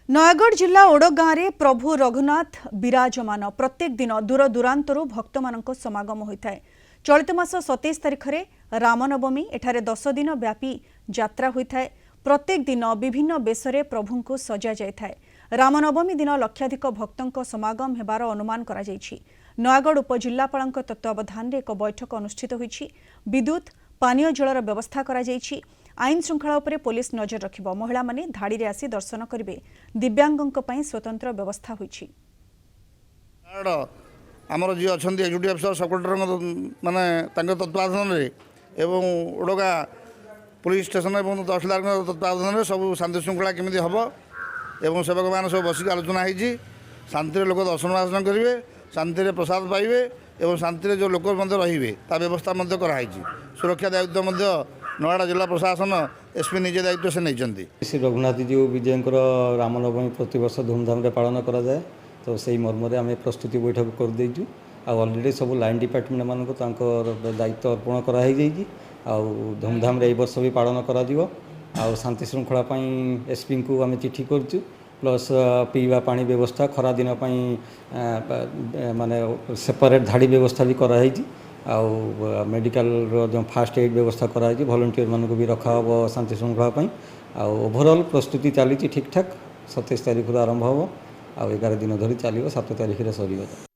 नयगढ़ जिला ओड गाँव में प्रभु रघुनाथ विराजमान प्रत्येक दिन दूर दूरांतरू भक्त मान समागम होता है। चलित मास 27 तारिख में रामनवमी एठारे 10 दिन व्यापी यात्रा होता है। प्रत्येक दिन विभिन्न बेशरे प्रभु को सजा जाए। रामनवमी दिन लक्षाधिक भक्तों समागम होबार अनुमान करा जायछि। नयगढ़ उपजिल्लापाल तत्वावधान में एक बैठक अनुष्ठित होईछि। विद्युत पानीय जलर व्यवस्था करा जायछि। आईन श्रृंखला उपरे पुलिस नजर रखिबो। महिला माने धाड़ी रे आसी दर्शन करिवे। दिव्यांगों पई स्वतंत्र व्यवस्था होईछि। आमर जी अच्छा एग्जीक्यूटिव अफिसर सब कलेक्टर माने तत्वावधान एवं ओडगा पुलिस स्टेशन और तहसीलदार तत्वावधान सब शांति श्रृंखला केमी हम एवं सेवक मान सब बसिक आलोचना होती। शांति लोक दर्शन आसन करेंगे, शांति प्रसाद पाइबे एवं शांति जो लोक रे व्यवस्था कराई। सुरक्षा दायित्व नवाड़ा जिला प्रशासन एसपी निजे दायित्व से नहीं। श्री रघुनाथ जी विजय रामनवमी प्रतिवर्ष धूमधाम पालन करा जाए, तो से मर्म आम प्रस्तुति बैठक कर देचु। अलरेडी सब लाइन डिपार्टमेंट मान दायित्व अर्पण कराई धूमधाम रे वर्ष भी पालन करा शांति श्रृंखला एसपी को आम चिठी करूँ। प्लस पीवा पानी व्यवस्था खरा दिन माने सेपरेट धाड़ी व्यवस्था भी कराई। मेडिकल जो फास्ट एड व्यवस्था कराई। वॉलंटियर मान भी रखा हम शांति श्रृंखला। ओवरऑल प्रस्तुति चली ठीक ठाक। 27 तारिख आरंभ हम 11 दिन धरी चलो 7 तारिख सर।